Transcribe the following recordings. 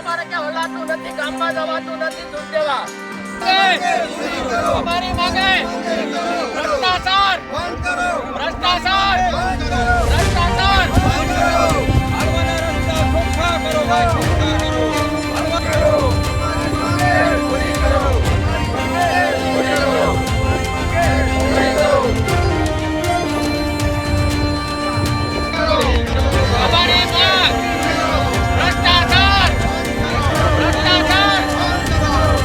અમારે કે હલાતું નથી, ગામમાં જવાતું નથી દૂધ દેવા. અમારી માંગે ભ્રષ્ટાચાર બંધ કરો, ભ્રષ્ટાચાર બંધ કરો, ભ્રષ્ટાચાર બંધ કરો, હાલવાના રસ્તા ચોખ્ખા કરો ભાઈ, ચોખ્ખા કરો, હાલવા કરો, પૂરી કરો, પૂરી કરો, પૂરી કરો. અમારી માંગ ભ્રષ્ટાચાર, ભ્રષ્ટાચાર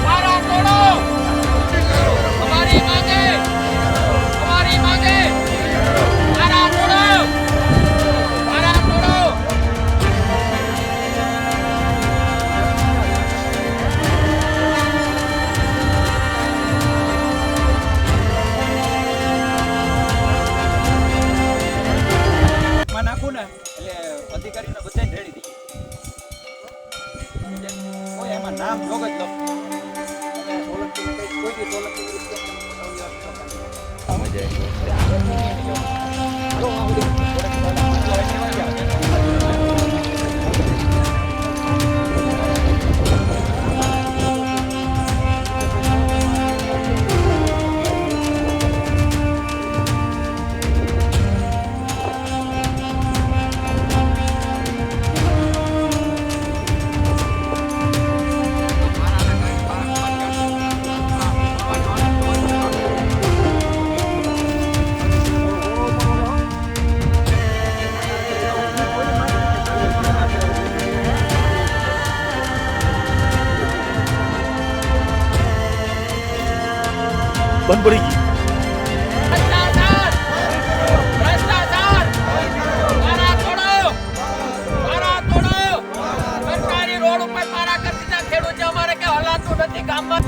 મારા તોડો. અમારી માંગે મારા તોડો, મારા તોડો. માં નાખું ને એટલે અધિકારીને બધાને રેડી થઈ કોઈ એમાં નામ જોગ જ લખો કોઈ બી બંધ પડી ગઈ. ભ્રષ્ટાચાર, ભ્રષ્ટાચાર મારા તોડો, મારા તોડો. સરકારી રોડ ઉપર મારા કરી દીધા ખેડૂત છે, અમારે કે હલાતું નથી ગામમાં.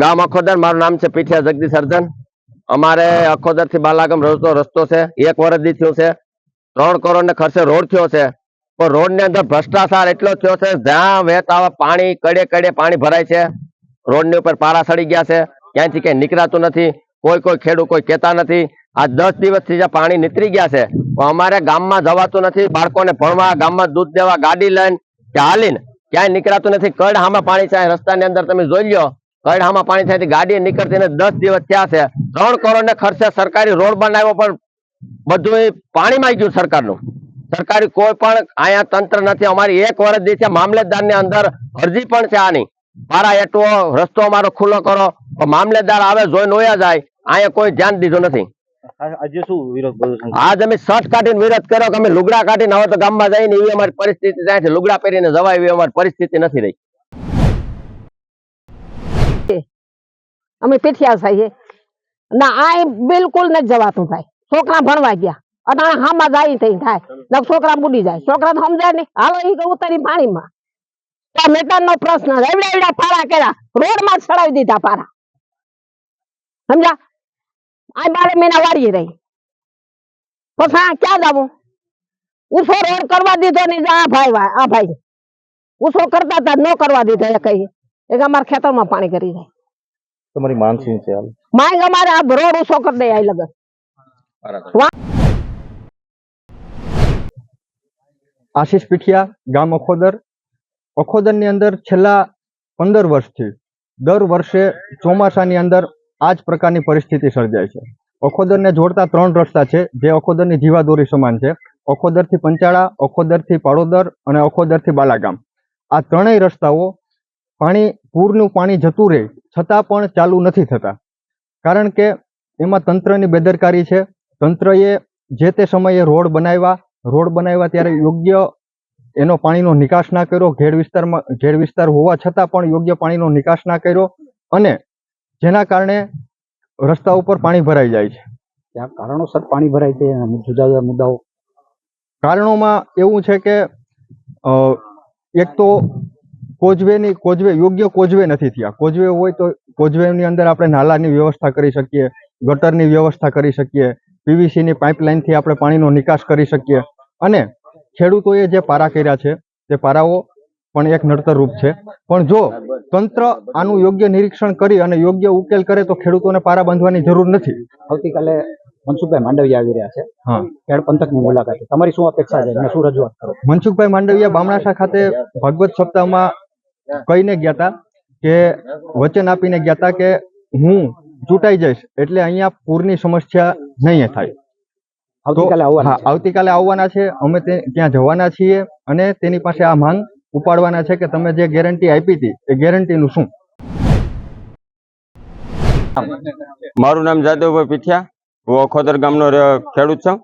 ગામ અખોદર, મારું નામ છે પીઠિયા જગદીશ સર્જન. અમારે અખોદર થી બાલાગામ રસ્તો છે, 1 વર્ષ દી થયું છે. 3 કરોડ ને ખર્ચે રોડ થયો છે, પણ રોડ ની અંદર ભ્રષ્ટાચાર એટલો થયો છે, જ્યાં વહેતા પાણી કડે કડે પાણી ભરાય છે. રોડ ની ઉપર પારા સડી ગયા છે, ક્યાંથી ક્યાંય નીકળાતું નથી. કોઈ ખેડૂત કોઈ કહેતા નથી. આ 10 દિવસથી જે પાણી નીતરી ગયા છે, અમારે ગામમાં જવાતું નથી. બાળકોને ભણવા, ગામમાં દૂધ દેવા ગાડી લઈને કે હાલીને ક્યાંય નીકળાતું નથી. કડ હામાં પાણી છે રસ્તાની અંદર, તમે જોઈ લો. કડ હામાં પાણી થાય ગાડી નીકળતી ને 10 દિવસ થયા છે. 3 કરોડ ને ખર્ચે સરકારી રોડ બનાવ્યો, પણ બધું પાણીમાં આવી ગયું સરકારનું. સરકારી કોઈ પણ અહીંયા તંત્ર નથી. અમારી 1 વર્ષ દી છે, મામલેદાર ની અંદર અરજી પણ છે આની. મારા એટવો રસ્તો અમારો ખુલ્લો કરો. મામલેદાર આવે જોઈને ઓયા જાય, અહીંયા કોઈ ધ્યાન દીધું નથી. આજે શું વિરોધ પ્રદર્શન? આજ અમે શર્ટ કાઢીને વિરોધ કર્યો કે અમે લુગડા કાઢીને હવે તો ગામમાં જઈને એવી અમારી પરિસ્થિતિ થાય છે. લુગડા પહેરીને જવાય એવી અમારી પરિસ્થિતિ નથી રહી. અમે પીઠિયા છીએ ના, આ બિલકુલ નથી જવાતું થાય. છોકરા ભણવા ગયા, અટાણે હામાં જાય થઈ થાય, છોકરા બુડી જાય. છોકરા તો સમજાય નહીં, હાલો એ ઉતરી પાણીમાં. મેટર નો પ્રશ્ન, એવડા પારા કર્યા, રોડ માં ચડાવી દીધા પારા. સમજા, આ 12 મહિના વાળી રહી. પછી ક્યાં જવું? ઉસો રોડ કરવા દીધો નહીં. આ ભાઈ ઉસો કરતા હતા, ન કરવા દીધો. એ કઈ એક અમારા ખેતરમાં પાણી કરી જાય. તમારી માંગ શું છે? માંગ અમારે આ રોડ ઉસો કરી દે. આ લગન આશીષ પીઠિયા, ગામ અખોદર. અખોદરની અંદર છેલ્લા 15 વર્ષથી દર વર્ષે ચોમાસાની અંદર આ જ પ્રકારની પરિસ્થિતિ સર્જાય છે. અખોદરને જોડતા 3 રસ્તા છે, જે અખોદરની જીવાદોરી સમાન છે. અખોદરથી પંચાળા, અખોદરથી પાડોદર અને અખોદરથી બાલાગામ. આ 3 રસ્તાઓ પૂરનું પાણી જતું રહે છતાં પણ ચાલુ નથી થતા. કારણ કે એમાં તંત્રની બેદરકારી છે. તંત્રએ જે તે સમયે રોડ બનાવ્યા ત્યારે યોગ્ય એનો પાણીનો નિકાસ ના કર્યો. ઘેડ વિસ્તાર હોવા છતાં પણ યોગ્ય પાણીનો નિકાસ ના કર્યો, અને જેના કારણે રસ્તા ઉપર પાણી ભરાઈ જાય છે. ત્યાં કારણોસર પાણી ભરાય છે, જુદા જુદા મુદ્દાઓ કારણોમાં એવું છે કે એક તો કોઝવે યોગ્ય કોઝવે નથી થયા. કોઝવે હોય તો કોઝવેની અંદર આપણે નાલાની વ્યવસ્થા કરી શકીએ, ગટરની વ્યવસ્થા કરી શકીએ, પીવીસીની પાઇપલાઇનથી આપણે પાણીનો નિકાસ કરી શકીએ. અને ખેડૂતોએ જે પારા કર્યા છે તે પારાઓ પણ એક નડતર રૂપ છે. પણ જો તંત્ર આનું યોગ્ય નિરીક્ષણ કરી અને યોગ્ય ઉકેલ કરે તો ખેડૂતોને પારા બાંધવાની જરૂર નથી. આવતીકાલે મનસુખભાઈ માંડવિયા આવી રહ્યા છે હા, ખેડ પંથકની મુલાકાતે. તમારી શું અપેક્ષા છે અને શું રજૂઆત કરો? મનસુખભાઈ માંડવિયા બામણાસા ખાતે ભાગવત સપ્તાહમાં કહીને ગયા હતા કે વચન આપીને ગયા હતા કે હું ચૂંટાઈ જઈશ એટલે અહીંયા પૂરની સમસ્યા નહીં થાય. આવતીકાલે હા, આવવાના છે. આવતીકાલે આવવાના છે. અમે ત્યાં જવાના છીએ અને તેની પાસે આ માંગ ઉપાડવાના છે કે તમે જે ગેરંટી આપી હતી એ ગેરંટીનું શું. મારું નામ જાદવભાઈ પીઠિયા. હું અખોદર ગામનો ખેડૂત છું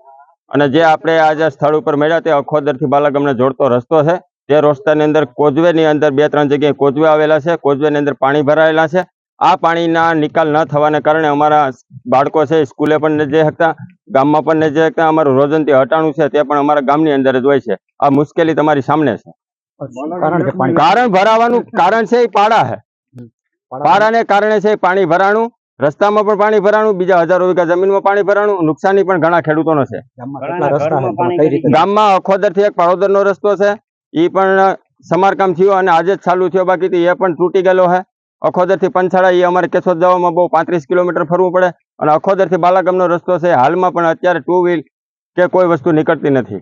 અને જે આપણે આજે સ્થળ ઉપર મળ્યા તે અખોદરથી બાલાગામને જોડતો રસ્તો છે. તે રસ્તાની અંદર કોઝવેની અંદર 2-3 જગ્યાએ કોઝવે આવેલા છે. કોઝવેની અંદર પાણી ભરાયેલા છે. આ પાણીના નિકાલ ન થવાને કારણે અમારા બાળકો છે સ્કૂલે પણ ન જઈ શકતા, ગામમાં પણ ન જઈ શકતા. અમારું રોજંતી હટાણું છે તે પણ અમારા ગામની અંદર જ હોય છે. આ મુશ્કેલી તમારી સામે છે. કારણ કે પાણી કારણ ભરાવાનું કારણ છે એ પાડા છે. પાડાને કારણે છે પાણી ભરાણું, રસ્તામાં પણ પાણી ભરાણું, બીજા હજારો વીઘા જમીનમાં પાણી ભરાણું. નુકસાની પણ ઘણા ખેડૂતોનો છે. ગામમાં કેટલા રસ્તા છે પણ કઈ રીતે? ગામમાં અખોદરથી એક પાડોદરનો રસ્તો છે, એ પણ સમારકામ થયું અને આજે જ ચાલુ થયો, બાકી એ પણ તૂટી ગયેલો છે. અખોદરથી પંછાળા એ અમારે કેશોદ જવામાં બહુ 35 કિલોમીટર ફરવું પડે અને અખોદરથી બાલાગામનો રસ્તો છે હાલમાં પણ અત્યારે 2 વ્હીલ કે કોઈ વસ્તુ નીકળતી નથી.